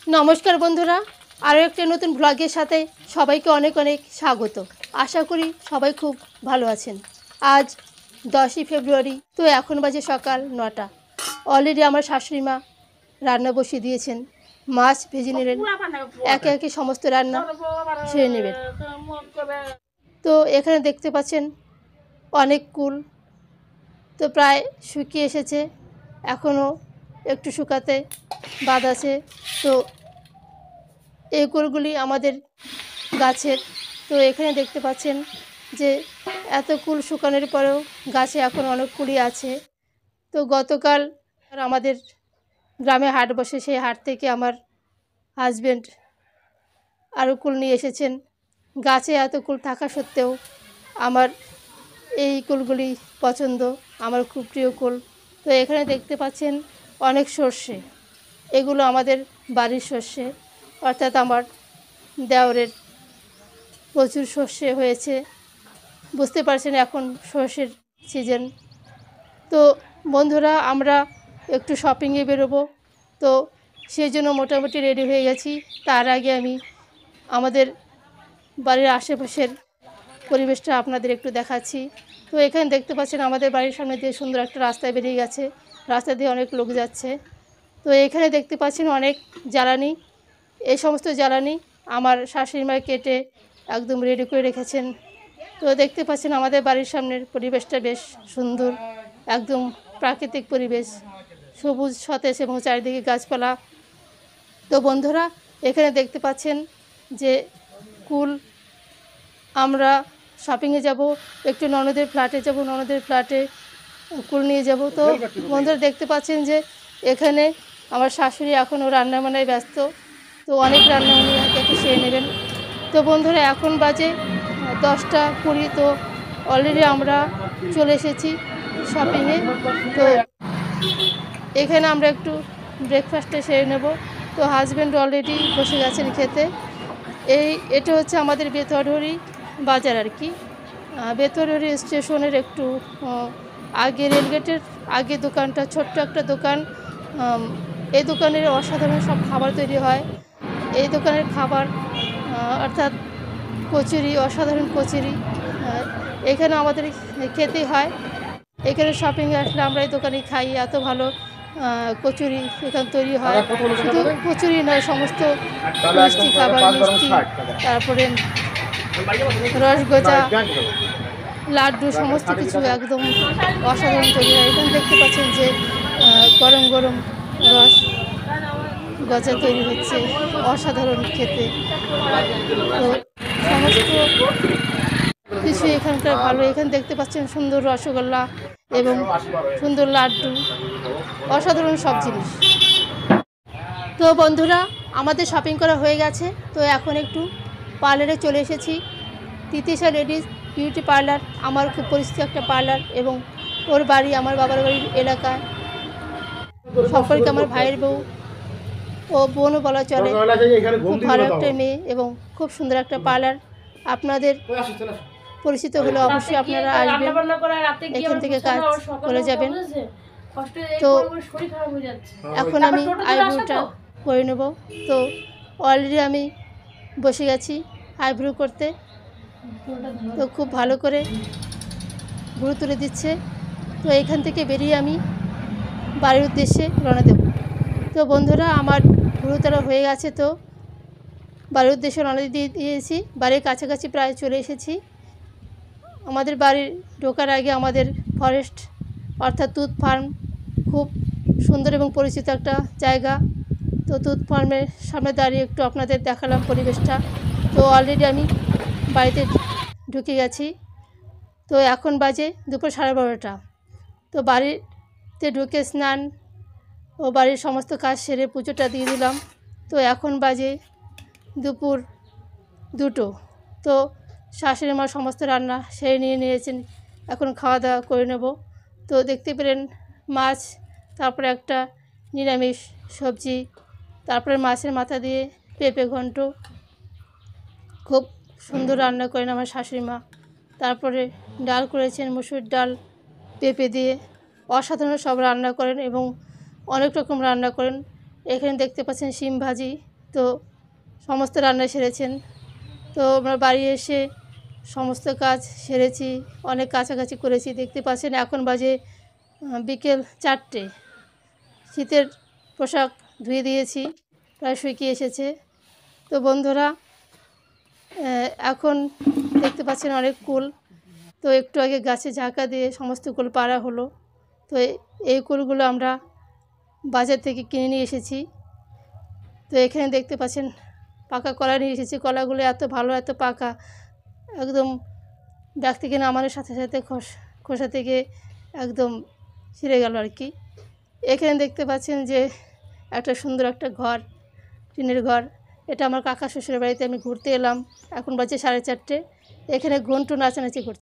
নমস্কার বন্ধুরা, আরও একটা নতুন ব্লগের সাথে সবাইকে অনেক অনেক স্বাগত। আশা করি সবাই খুব ভালো আছেন। আজ 10ই ফেব্রুয়ারি, তো এখন বাজে সকাল 9টা। অলরেডি আমার শাশুড়ি মা রান্না বসিয়ে দিয়েছেন। মাছ ভেজে নিলেন, একে একে সমস্ত রান্না সেরে নেবেন। তো এখানে দেখতে পাচ্ছেন অনেক কুল, তো প্রায় শুকিয়ে এসেছে, এখনও একটু শুকাতে বাদ আছে। তো এই কুলগুলি আমাদের গাছের। তো এখানে দেখতে পাচ্ছেন যে এত কুল শুকানোর পরেও গাছে এখন অনেক কুলই আছে। তো গতকাল আমাদের গ্রামে হাট বসে, সেই হাট থেকে আমার হাজব্যান্ড আরও কুল নিয়ে এসেছেন। গাছে এত কুল থাকা সত্ত্বেও আমার এই কুলগুলি পছন্দ, আমার খুব প্রিয় কুল। তো এখানে দেখতে পাচ্ছেন অনেক সর্ষে, এগুলো আমাদের বাড়ির সর্ষে, অর্থাৎ আমার দেওরের প্রচুর সর্ষে হয়েছে। বুঝতে পারছেন এখন সর্ষের সিজন। তো বন্ধুরা, আমরা একটু শপিংয়ে বেরোবো, তো সেই জন্য মোটামুটি রেডি হয়ে গেছি। তার আগে আমি আমাদের বাড়ির আশেপাশের পরিবেশটা আপনাদের একটু দেখাচ্ছি। তো এখানে দেখতে পাচ্ছেন আমাদের বাড়ির সামনে দিয়ে সুন্দর একটা রাস্তায় বেরিয়ে গেছে, রাস্তা দিয়ে অনেক লোক যাচ্ছে। তো এখানে দেখতে পাচ্ছেন অনেক জ্বালানি, এই সমস্ত জ্বালানি আমার শাশুড়ি মা কেটে একদম রেডি করে রেখেছেন। তো দেখতে পাচ্ছেন আমাদের বাড়ির সামনের পরিবেশটা বেশ সুন্দর, একদম প্রাকৃতিক পরিবেশ, সবুজ সতেজ এবং চারিদিকে গাছপালা। তো বন্ধুরা, এখানে দেখতে পাচ্ছেন যে কুল, আমরা শপিংয়ে যাব, একটু ননদের ফ্ল্যাটে যাব, ননদের ফ্ল্যাটে কুল নিয়ে যাব। তো বন্ধুরা দেখতে পাচ্ছেন যে এখানে আমার শাশুড়ি এখনও রান্নাবান্নায় ব্যস্ত, তো অনেক রান্না উনি একে সেরে নেবেন। তো বন্ধুরা, এখন বাজে 10টা 20। তো অলরেডি আমরা চলে এসেছি শপিংয়ে। তো এখানে আমরা একটু ব্রেকফাস্টে সেরে নেব। তো হাজব্যান্ড অলরেডি বসে গেছেন খেতে। এটা হচ্ছে আমাদের বেতরহরি বাজার আর কি। বেতরহরি স্টেশনের একটু আগে, রেলগেটের আগে দোকানটা, ছোট্ট একটা দোকান। এই দোকানের অসাধারণ সব খাবার তৈরি হয়। এই দোকানের খাবার অর্থাৎ কচুরি, অসাধারণ কচুরি এখানে আমাদের খেতেই হয়। এখানে শপিংয়ে আসলে আমরা এই দোকানে খাই, এত ভালো কচুরি এখানে তৈরি হয়। শুধু কচুরি নয়, সমস্ত মিষ্টি খাবার, মিষ্টি, তারপরে রসগজা, লাড্ডু, সমস্ত কিছু একদম অসাধারণ তৈরি হয়। এখানে দেখতে পাচ্ছেন যে গরম গরম রস গজা তৈরি হচ্ছে, অসাধারণ খেতে। তো সমস্ত কিছু এখানকার ভালো। এখানে দেখতে পাচ্ছেন সুন্দর রসগোল্লা এবং সুন্দর লাড্ডু, অসাধারণ সব জিনিস। তো বন্ধুরা, আমাদের শপিং করা হয়ে গেছে। তো এখন একটু পার্লারে চলে এসেছি, তিতিশা লেডিস বিউটি পার্লার। আমার খুব পরিচিত একটা পার্লার, এবং ওর বাড়ি আমার বাবার বাড়ির এলাকায়, সম্পর্কে আমার ভাইয়ের বউ, ও বোনও বলা চলে। খুব ভালো একটা মেয়ে এবং খুব সুন্দর একটা পার্লার। আপনাদের পরিচিত হলে অবশ্যই আপনারা আসবেন, এখান থেকে কাজ করে যাবেন। তো এখন আমি আইব্রোটা করে নেব। তো অলরেডি আমি বসে গেছি আইব্রো করতে। তো খুব ভালো করে ভুরু তুলে দিচ্ছে। তো এখান থেকে বেরিয়ে আমি বাড়ির উদ্দেশ্যে রওনা দেব। তো বন্ধুরা, আমার ভুরু তোলা হয়ে গেছে। তো বাড়ির উদ্দেশ্যে রওনা দিয়েছি, বাড়ির কাছাকাছি প্রায় চলে এসেছি। আমাদের বাড়ির ঢোকার আগে আমাদের ফরেস্ট, অর্থাৎ তুত ফার্ম, খুব সুন্দর এবং পরিচিত একটা জায়গা। তো তুত ফার্মের সামনে দাঁড়িয়ে একটু আপনাদের দেখালাম পরিবেশটা। তো অলরেডি আমি বাড়িতে ঢুকে গেছি। তো এখন বাজে দুপুর 12:30। তো বাড়িতে ঢুকে স্নান ও বাড়ির সমস্ত কাজ সেরে পুজোটা দিয়ে দিলাম। তো এখন বাজে দুপুর 2টো। তো শাশুড়ি মা সমস্ত রান্না সেরে নিয়েছেন, এখন খাওয়া দাওয়া করে নেব। তো দেখতে পেলেন মাছ, তারপরে একটা নিরামিষ সবজি, তারপরে মাছের মাথা দিয়ে পেঁপে ঘন্ট, খুব সুন্দর রান্না করেন আমার শাশুড়ি মা। তারপরে ডাল করেছেন, মুসুর ডাল পেঁপে দিয়ে, অসাধারণ সব রান্না করেন এবং অনেক রকম রান্না করেন। এখানে দেখতে পাচ্ছেন শিম ভাজি, তো সমস্ত রান্না সেরেছেন। তো আমরা বাড়ি এসে সমস্ত কাজ সেরেছি, অনেক কাছাকাছি করেছি। দেখতে পাচ্ছেন এখন বাজে বিকেল 4টে। শীতের পোশাক ধুয়ে দিয়েছি, প্রায় শুকিয়ে এসেছে। তো বন্ধুরা, এখন দেখতে পাচ্ছেন অনেক কুল। তো একটু আগে গাছে ঝাঁকা দিয়ে সমস্ত কুল পাড়া হলো। তো এই কুলগুলো আমরা বাজার থেকে কিনে নিয়ে এসেছি। তো এখানে দেখতে পাচ্ছেন পাকা কলা নিয়ে এসেছি। কলাগুলো এত ভালো, এত পাকা, একদম ব্যাগ থেকে নামানোর সাথে সাথে খোসা থেকে একদম ছিঁড়ে গেল আর কি। এখানে দেখতে পাচ্ছেন যে একটা সুন্দর একটা ঘর, টিনের ঘর। এটা আমার কাকা শ্বশুরের বাড়িতে আমি ঘুরতে এলাম। এখন বাজে 4:30। এখানে ঘন্টু নাচানাচি করছে।